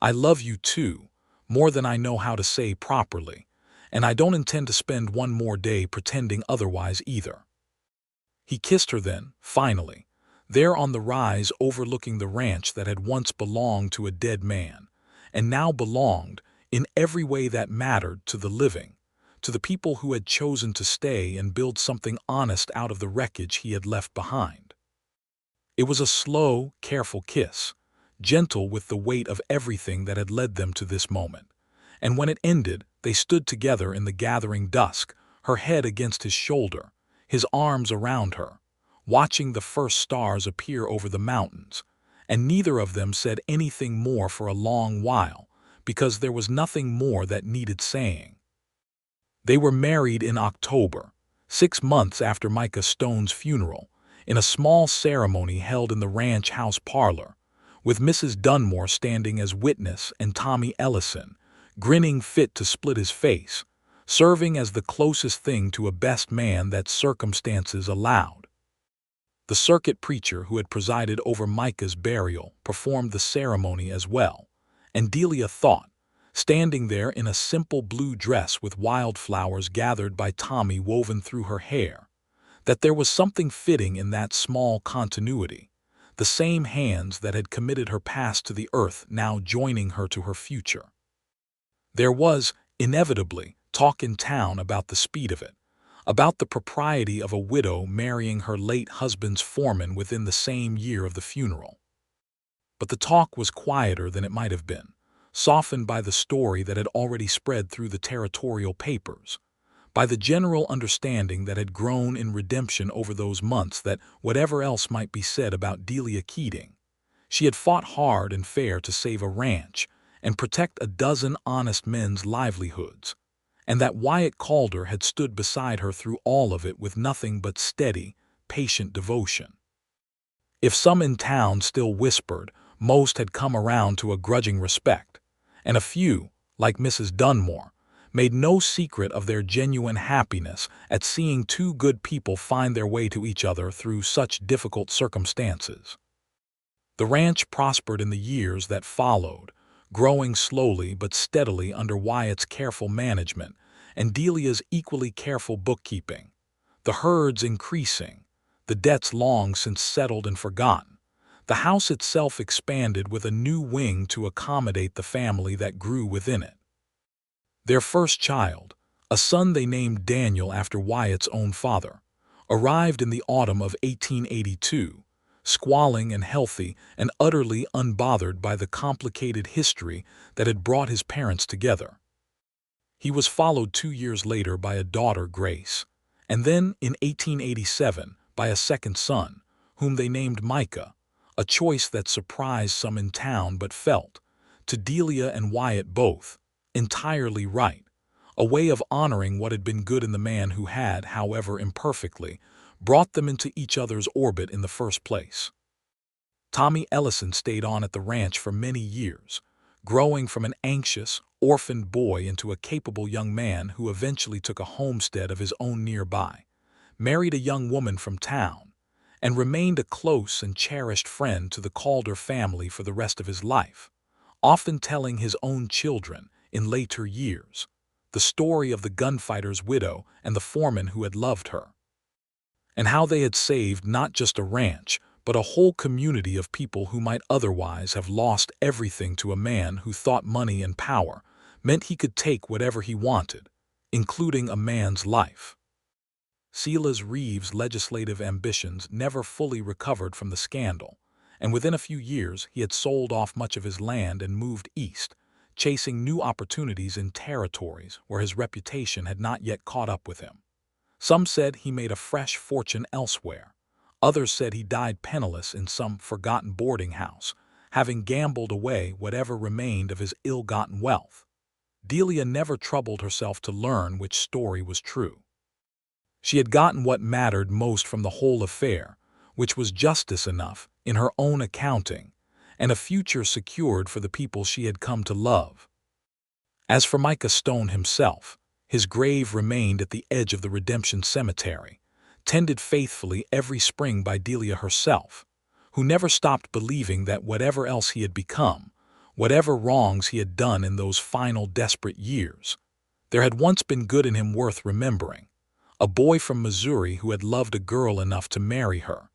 I love you too, more than I know how to say properly, and I don't intend to spend one more day pretending otherwise either. He kissed her then, finally, there on the rise overlooking the ranch that had once belonged to a dead man, and now belonged, in every way that mattered, to the living, to the people who had chosen to stay and build something honest out of the wreckage he had left behind. It was a slow, careful kiss, gentle with the weight of everything that had led them to this moment, and when it ended, they stood together in the gathering dusk, her head against his shoulder, his arms around her, watching the first stars appear over the mountains, and neither of them said anything more for a long while, because there was nothing more that needed saying. They were married in October, 6 months after Micah Stone's funeral, in a small ceremony held in the ranch house parlor, with Mrs. Dunmore standing as witness and Tommy Ellison, grinning fit to split his face, serving as the closest thing to a best man that circumstances allowed. The circuit preacher who had presided over Micah's burial performed the ceremony as well, and Delia thought, standing there in a simple blue dress with wildflowers gathered by Tommy woven through her hair, that there was something fitting in that small continuity, the same hands that had committed her past to the earth now joining her to her future. There was, inevitably, talk in town about the speed of it, about the propriety of a widow marrying her late husband's foreman within the same year of the funeral. But the talk was quieter than it might have been, softened by the story that had already spread through the territorial papers, by the general understanding that had grown in redemption over those months that, whatever else might be said about Delia Keating, she had fought hard and fair to save a ranch and protect a dozen honest men's livelihoods, and that Wyatt Calder had stood beside her through all of it with nothing but steady, patient devotion. If some in town still whispered, most had come around to a grudging respect, and a few, like Mrs. Dunmore, made no secret of their genuine happiness at seeing two good people find their way to each other through such difficult circumstances. The ranch prospered in the years that followed, growing slowly but steadily under Wyatt's careful management and Delia's equally careful bookkeeping, the herds increasing, the debts long since settled and forgotten, The house itself expanded with a new wing to accommodate the family that grew within it. Their first child, a son they named Daniel after Wyatt's own father, arrived in the autumn of 1882, squalling and healthy and utterly unbothered by the complicated history that had brought his parents together. He was followed 2 years later by a daughter, Grace, and then in 1887 by a second son, whom they named Micah, a choice that surprised some in town but felt, to Delia and Wyatt both, entirely right, a way of honoring what had been good in the man who had, however imperfectly, brought them into each other's orbit in the first place. Tommy Ellison stayed on at the ranch for many years, growing from an anxious, orphaned boy into a capable young man who eventually took a homestead of his own nearby, married a young woman from town, and remained a close and cherished friend to the Calder family for the rest of his life, often telling his own children, in later years, the story of the gunfighter's widow and the foreman who had loved her, and how they had saved not just a ranch, but a whole community of people who might otherwise have lost everything to a man who thought money and power meant he could take whatever he wanted, including a man's life. Silas Reeves' legislative ambitions never fully recovered from the scandal, and within a few years he had sold off much of his land and moved east, chasing new opportunities in territories where his reputation had not yet caught up with him. Some said he made a fresh fortune elsewhere. Others said he died penniless in some forgotten boarding house, having gambled away whatever remained of his ill-gotten wealth. Delia never troubled herself to learn which story was true. She had gotten what mattered most from the whole affair, which was justice enough, in her own accounting, and a future secured for the people she had come to love. As for Micah Stone himself, his grave remained at the edge of the Redemption Cemetery, tended faithfully every spring by Delia herself, who never stopped believing that whatever else he had become, whatever wrongs he had done in those final desperate years, there had once been good in him worth remembering, a boy from Missouri who had loved a girl enough to marry her,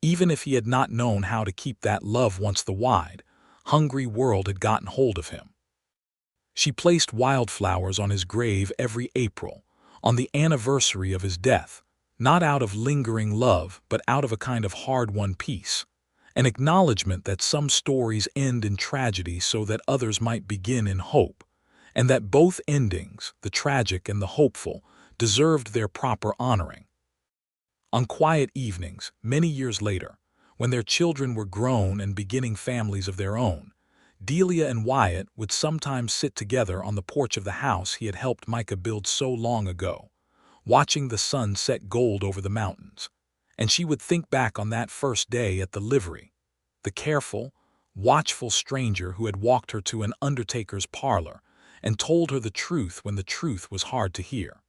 even if he had not known how to keep that love once the wide, hungry world had gotten hold of him. She placed wildflowers on his grave every April, on the anniversary of his death, not out of lingering love, but out of a kind of hard-won peace, an acknowledgement that some stories end in tragedy so that others might begin in hope, and that both endings, the tragic and the hopeful, deserved their proper honoring. On quiet evenings, many years later, when their children were grown and beginning families of their own, Delia and Wyatt would sometimes sit together on the porch of the house he had helped Micah build so long ago, watching the sun set gold over the mountains, and she would think back on that first day at the livery, the careful, watchful stranger who had walked her to an undertaker's parlor and told her the truth when the truth was hard to hear.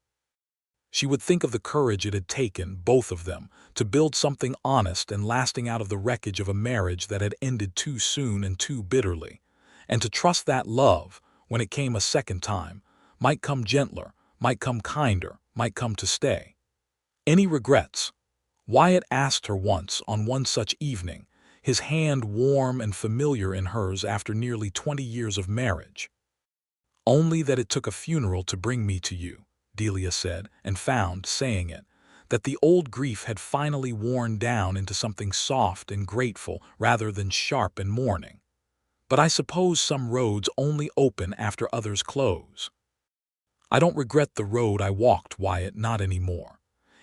She would think of the courage it had taken, both of them, to build something honest and lasting out of the wreckage of a marriage that had ended too soon and too bitterly, and to trust that love, when it came a second time, might come gentler, might come kinder, might come to stay. Any regrets? Wyatt asked her once on one such evening, his hand warm and familiar in hers after nearly 20 years of marriage. "Only that it took a funeral to bring me to you," Delia said, and found, saying it, that the old grief had finally worn down into something soft and grateful rather than sharp and mourning. "But I suppose some roads only open after others close." "I don't regret the road I walked, Wyatt, not anymore.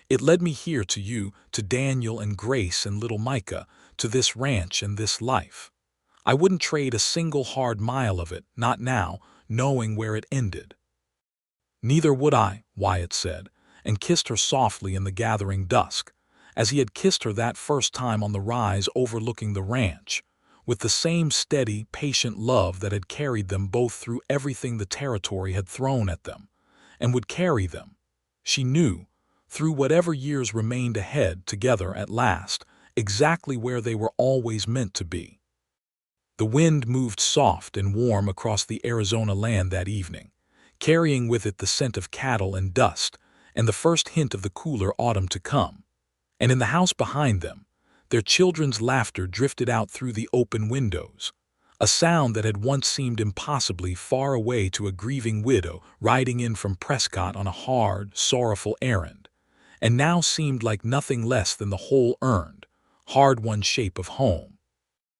It led me here to you, to Daniel and Grace and little Micah, to this ranch and this life. I wouldn't trade a single hard mile of it, not now, knowing where it ended." "Neither would I," Wyatt said, and kissed her softly in the gathering dusk, as he had kissed her that first time on the rise overlooking the ranch, with the same steady, patient love that had carried them both through everything the territory had thrown at them, and would carry them, she knew, through whatever years remained ahead, together at last, exactly where they were always meant to be. The wind moved soft and warm across the Arizona land that evening, carrying with it the scent of cattle and dust, and the first hint of the cooler autumn to come. And in the house behind them, Their children's laughter drifted out through the open windows, a sound that had once seemed impossibly far away to a grieving widow riding in from Prescott on a hard, sorrowful errand, and now seemed like nothing less than the whole earned, hard-won shape of home.